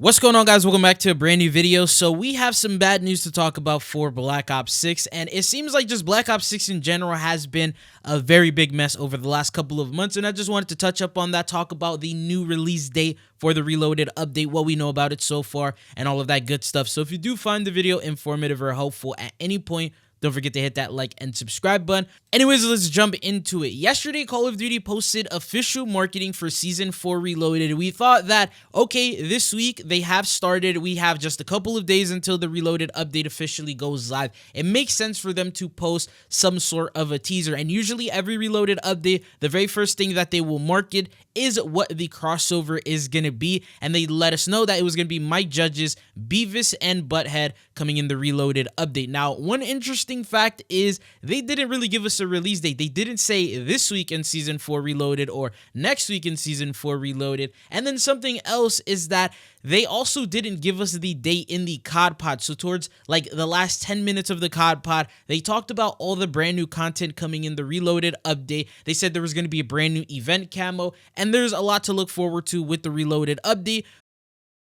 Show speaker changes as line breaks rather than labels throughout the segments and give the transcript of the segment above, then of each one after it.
What's going on, guys? Welcome back to a brand new video. So we have some bad news to talk about for Black Ops 6, and it seems like just Black Ops 6 in general has been a very big mess over the last couple of months, and I just wanted to touch up on that, talk about the new release date for the Reloaded update, what we know about it so far, and all of that good stuff. So if you do find the video informative or helpful at any point, don't forget to hit that like and subscribe button. Anyways, let's jump into it. Yesterday, Call of Duty posted official marketing for Season 4 Reloaded. We thought that, okay, this week they have started. We have just a couple of days until the Reloaded update officially goes live. It makes sense for them to post some sort of a teaser. And usually every Reloaded update, the very first thing that they will market is what the crossover is going to be. And they let us know that it was going to be Mike Judge's Beavis and Butthead coming in the Reloaded update. Now, one interesting fact is they didn't really give us a release date. They didn't say this week in Season 4 Reloaded or next week in Season 4 Reloaded. And then something else is that they also didn't give us the date in the COD pod. So towards like the last 10 minutes of the COD pod, they talked about all the brand new content coming in the Reloaded update. They said there was going to be a brand new event camo, and there's a lot to look forward to with the Reloaded update.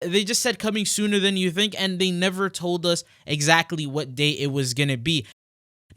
They just said coming sooner than you think, and they never told us exactly what day it was going to be.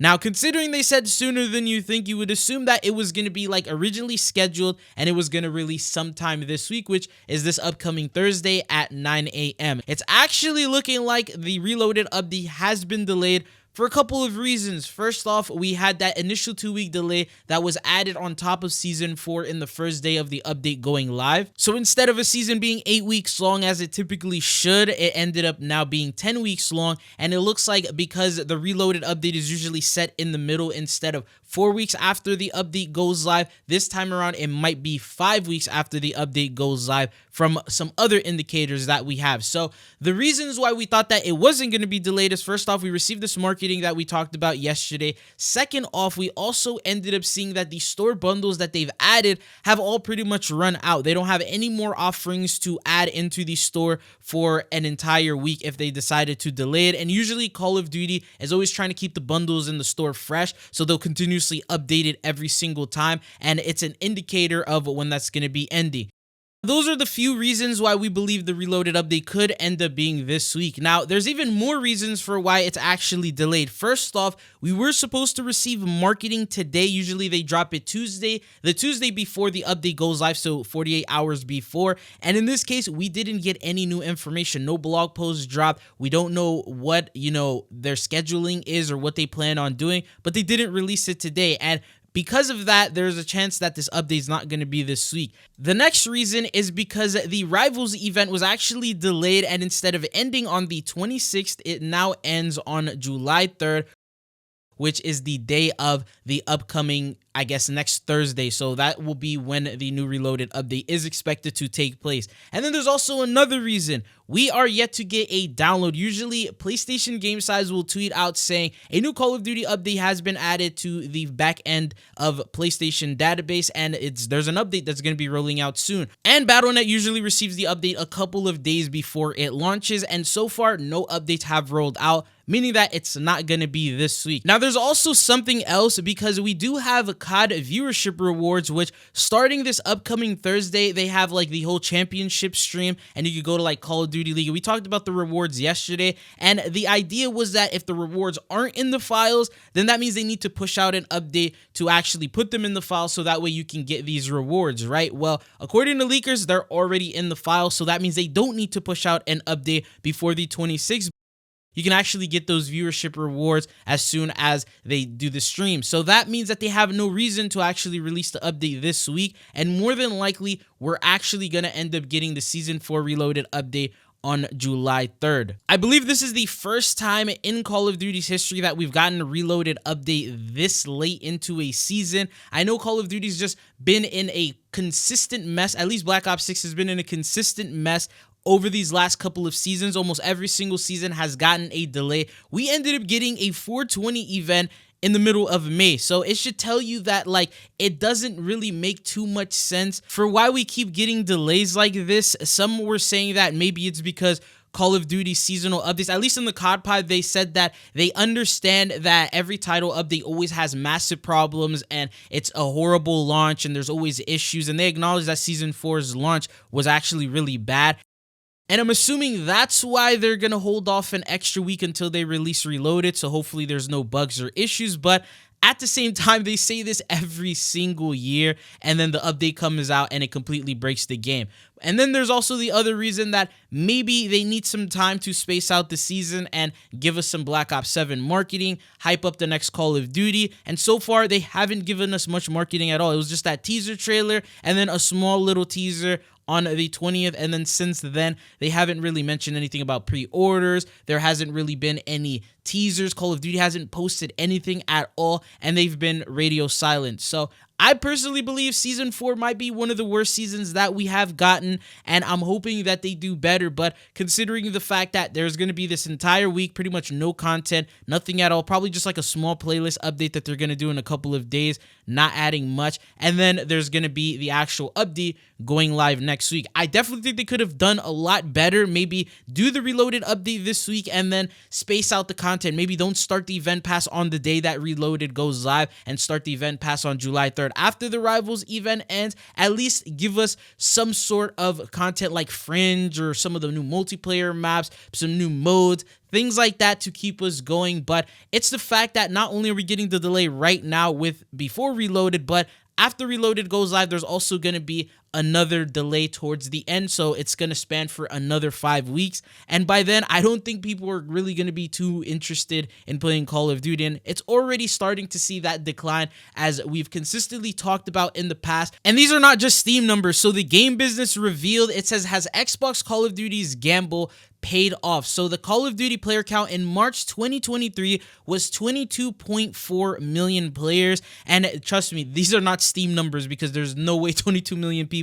Now, considering they said sooner than you think, you would assume that it was going to be like originally scheduled and it was going to release sometime this week, which is this upcoming Thursday at 9 a.m. It's actually looking like the Reloaded update has been delayed for a couple of reasons. First off, we had that initial 2-week delay that was added on top of Season 4 in the first day of the update going live. So instead of a season being 8 weeks long as it typically should, it ended up now being 10 weeks long. And it looks like because the Reloaded update is usually set in the middle instead of 4 weeks after the update goes live, this time around it might be 5 weeks after the update goes live from some other indicators that we have. So the reasons why we thought that it wasn't going to be delayed is, first off, we received this marketing that we talked about yesterday. Second off, we also ended up seeing that the store bundles that they've added have all pretty much run out. They don't have any more offerings to add into the store for an entire week if they decided to delay it. And usually Call of Duty is always trying to keep the bundles in the store fresh, so they'll continuously update it every single time, and it's an indicator of when that's going to be ending. Those are the few reasons why we believe the Reloaded update could end up being this week. Now, there's even more reasons for why it's actually delayed. First off, we were supposed to receive marketing today. Usually they drop it Tuesday, the Tuesday before the update goes live, so 48 hours before. And in this case, we didn't get any new information. No blog posts dropped. We don't know what, their scheduling is or what they plan on doing, but they didn't release it today. And because of that, there's a chance that this update is not going to be this week. The next reason is because the Rivals event was actually delayed, and instead of ending on the 26th, it now ends on July 3rd, which is the day of the upcoming, I guess, next Thursday. So that will be when the new Reloaded update is expected to take place. And then there's also another reason. We are yet to get a download. Usually, PlayStation Game Size will tweet out saying a new Call of Duty update has been added to the back end of PlayStation database, and there's an update that's going to be rolling out soon. And Battle.net usually receives the update a couple of days before it launches, and so far, no updates have rolled out, meaning that it's not going to be this week. Now, there's also something else, because we do have COD Viewership Rewards, which starting this upcoming Thursday, they have like the whole championship stream, and you could go to like Call of Duty League. We talked about the rewards yesterday, and the idea was that if the rewards aren't in the files, then that means they need to push out an update to actually put them in the file, so that way you can get these rewards, right? Well, according to leakers, they're already in the file, so that means they don't need to push out an update before the 26th. You can actually get those viewership rewards as soon as they do the stream. So that means that they have no reason to actually release the update this week. And more than likely, we're actually going to end up getting the Season 4 Reloaded update on July 3rd. I believe this is the first time in Call of Duty's history that we've gotten a Reloaded update this late into a season. I know Call of Duty's just been in a consistent mess. At least Black Ops 6 has been in a consistent mess over these last couple of seasons. Almost every single season has gotten a delay. We ended up getting a 420 event in the middle of May. So it should tell you that like it doesn't really make too much sense for why we keep getting delays like this. Some were saying that maybe it's because Call of Duty seasonal updates, at least in the COD pod, they said that they understand that every title update always has massive problems and it's a horrible launch and there's always issues, and they acknowledge that Season 4's launch was actually really bad. And I'm assuming that's why they're going to hold off an extra week until they release Reloaded. So hopefully there's no bugs or issues. But at the same time, they say this every single year, and then the update comes out and it completely breaks the game. And then there's also the other reason that maybe they need some time to space out the season and give us some Black Ops 7 marketing, hype up the next Call of Duty. And so far, they haven't given us much marketing at all. It was just that teaser trailer and then a small little teaser on the 20th, and then since then they haven't really mentioned anything about pre-orders. There hasn't really been any teasers. Call of Duty hasn't posted anything at all, and they've been radio silent. So I personally believe Season 4 might be one of the worst seasons that we have gotten, and I'm hoping that they do better. But considering the fact that there's going to be this entire week, pretty much no content, nothing at all, probably just like a small playlist update that they're going to do in a couple of days, not adding much, and then there's going to be the actual update going live next week. I definitely think they could have done a lot better. Maybe do the Reloaded update this week and then space out the content. Maybe don't start the event pass on the day that Reloaded goes live and start the event pass on July 3rd. After the Rivals event ends, at least give us some sort of content like Fringe or some of the new multiplayer maps, some new modes, things like that to keep us going. But it's the fact that not only are we getting the delay right now with before Reloaded, but after Reloaded goes live, there's also going to be another delay towards the end, so it's going to span for another 5 weeks, and by then I don't think people are really going to be too interested in playing Call of Duty, and it's already starting to see that decline as we've consistently talked about in the past. And these are not just Steam numbers. So the Game Business revealed, it says, has Xbox Call of Duty's gamble paid off? So the Call of Duty player count in March 2023 was 22.4 million players, and trust me, these are not Steam numbers because there's no way 22 million people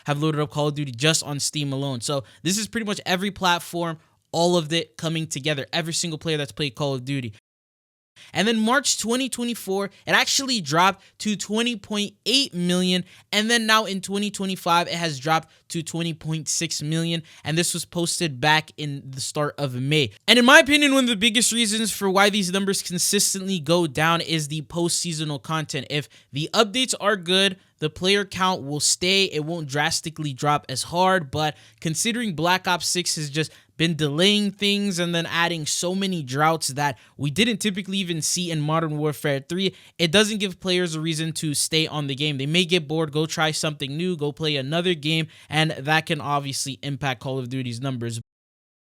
have loaded up Call of Duty just on Steam alone. So this is pretty much every platform, all of it coming together, every single player that's played Call of Duty. And then March 2024, it actually dropped to 20.8 million. And then now in 2025, it has dropped to 20.6 million. And this was posted back in the start of May. And in my opinion, one of the biggest reasons for why these numbers consistently go down is the post-seasonal content. If the updates are good, the player count will stay. It won't drastically drop as hard. But considering Black Ops 6 has just been delaying things and then adding so many droughts that we didn't typically even see in Modern Warfare 3, it doesn't give players a reason to stay on the game. They may get bored, go try something new, go play another game, and that can obviously impact Call of Duty's numbers.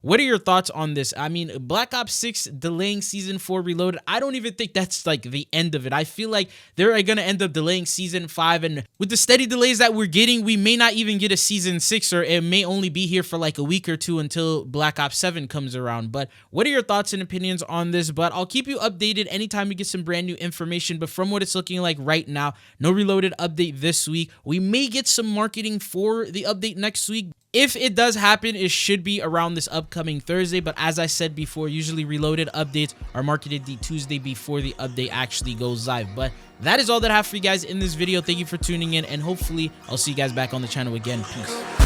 What are your thoughts on this? I mean, Black Ops 6 delaying Season 4 Reloaded, I don't even think that's like the end of it. I feel like they're going to end up delaying Season 5, and with the steady delays that we're getting, we may not even get a Season 6, or it may only be here for like a week or two until Black Ops 7 comes around. But what are your thoughts and opinions on this? But I'll keep you updated anytime we get some brand new information. But from what it's looking like right now, no Reloaded update this week. We may get some marketing for the update next week. If it does happen, it should be around this upcoming Thursday. But as I said before, usually Reloaded updates are marketed the Tuesday before the update actually goes live. But that is all that I have for you guys in this video. Thank you for tuning in, and hopefully I'll see you guys back on the channel again. Peace.